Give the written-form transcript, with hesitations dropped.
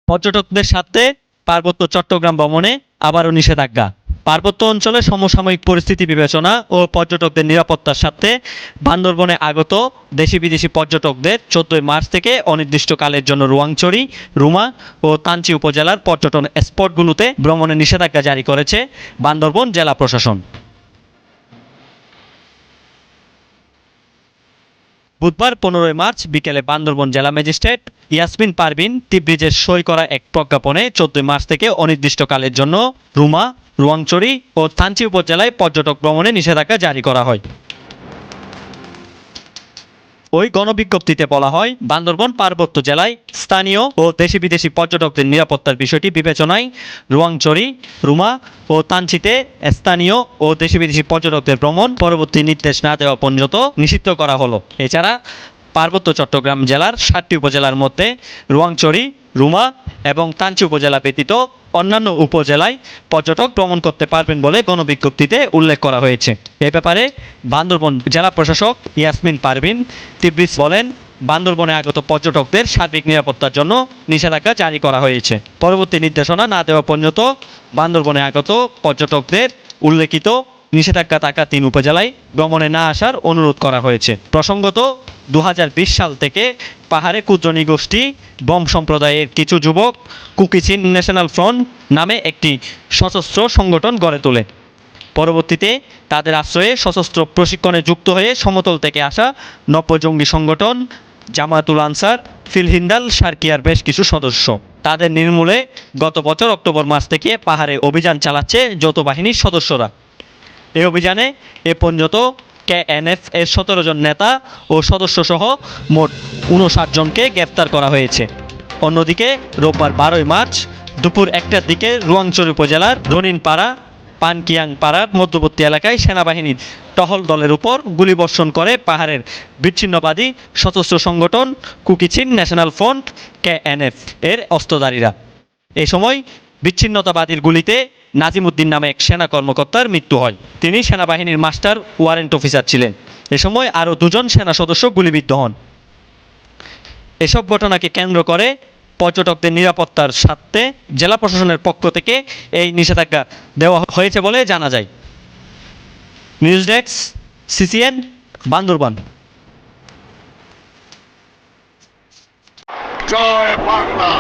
পর্যটকদের সাথে পার্বত্য চট্টগ্রাম ভ্রমণে আবারও নিষেধাজ্ঞা। পার্বত্য অঞ্চলে সমসাময়িক পরিস্থিতি বিবেচনা ও পর্যটকদের নিরাপত্তার স্বার্থে বান্দরবনে আগত দেশি বিদেশি পর্যটকদের 14 মার্চ থেকে অনির্দিষ্টকালের জন্য রোয়াংছড়ি, রুমা ও তাঞ্চি উপজেলার পর্যটন স্পটগুলোতে ভ্রমণের নিষেধাজ্ঞা জারি করেছে বান্দরবন জেলা প্রশাসন। বুধবার 15 মার্চ বিকেলে বান্দরবন জেলা ম্যাজিস্ট্রেট ইয়াসমিন পারভিন টিব্রিজের সই করা এক প্রজ্ঞাপনে 14 মার্চ থেকে অনির্দিষ্টকালের জন্য রুমা, রোয়াংছড়ি ও থানচি উপজেলায় পর্যটক ভ্রমণে নিষেধাজ্ঞা জারি করা হয়। ওই গণবিজ্ঞপ্তিতে বলা হয়, বান্দরবন পার্বত্য জেলায় স্থানীয় ও দেশি বিদেশি পর্যটকদের নিরাপত্তার বিষয়টি বিবেচনায় রোয়াংছড়ি, রুমা ও তাঞ্চিতে স্থানীয় ও দেশি বিদেশি পর্যটকদের ভ্রমণ পরবর্তী নির্দেশ না দেওয়া পর্যন্ত নিষিদ্ধ করা হলো। এছাড়া পার্বত্য চট্টগ্রাম জেলার 7টি উপজেলার মধ্যে রোয়াংছড়ি, রুমা এবং তাঞ্চি উপজেলা ব্যতীত অন্যান্য উপজেলায় পর্যটক ভ্রমণ করতে পারবেন বলে গণবিজ্ঞপ্তিতে উল্লেখ করা হয়েছে। এ ব্যাপারে বান্দরবন জেলা প্রশাসক ইয়াসমিন পারভিন টিব্রিজ বলেন, বান্দরবনে আগত পর্যটকদের সার্বিক নিরাপত্তার জন্য নিষেধাজ্ঞা জারি করা হয়েছে। পরবর্তী নির্দেশনা না দেওয়া পর্যন্ত বান্দরবনে আগত পর্যটকদের উল্লেখিত নিষেধাজ্ঞা থাকা 3 উপজেলায় ভ্রমণে না আসার অনুরোধ করা হয়েছে। প্রসঙ্গত, 2020 সাল থেকে পাহাড়ে ক্ষুদ্র নৃগোষ্ঠী বম সম্প্রদায়ের কিছু যুবক কুকিচিন ন্যাশনাল ফ্রন্ট নামে একটি সশস্ত্র সংগঠন গড়ে তোলে। পরবর্তীতে তাদের আশ্রয়ে সশস্ত্র প্রশিক্ষণে যুক্ত হয়ে সমতল থেকে আসা নব্য জঙ্গি সংগঠন জামায়াতুল আনসার, ফিলহিন্দাল সার্কিয়ার বেশ কিছু সদস্য। তাদের নির্মূলে গত বছর অক্টোবর মাস থেকে পাহাড়ে অভিযান চালাচ্ছে যৌথ বাহিনীর সদস্যরা। এই অভিযানে এ পর্যন্ত কেএনএফ এর 17 জন নেতা ও সদস্য সহ মোট 59 জনকে গ্রেপ্তার করা হয়েছে। অন্যদিকে রোববার 12 মার্চ দুপুর 1টার দিকে রোয়াংছড়ি উপজেলার রনিনপাড়া, পানকিয়াং পাড়ার মধ্যবর্তী এলাকায় সেনাবাহিনীর টহল দলের উপর গুলিবর্ষণ করে পাহাড়ের বিচ্ছিন্নবাদী সশস্ত্র সংগঠন কুকিচিন ন্যাশনাল ফ্রন্ট কেএনএফ এর অস্ত্রধারীরা। এই সময় বিচ্ছিন্নতাবাদীর গুলিতে নাজিমউদ্দিন নামে এক সেনা কর্মকর্তার মৃত্যু হয়। তিনি সেনাবাহিনীর মাস্টার ওয়ারেন্ট অফিসার ছিলেন। এ সময় আরও 2 জন সেনা সদস্য গুলিবিদ্ধ হন। এসব ঘটনাকে কেন্দ্র করে পর্যটকদের নিরাপত্তার স্বার্থে জেলা প্রশাসনের পক্ষ থেকে এই নিষেধাজ্ঞা দেওয়া হয়েছে বলে জানা যায়। News desk, CCN, Bandarban. জয় বাংলা।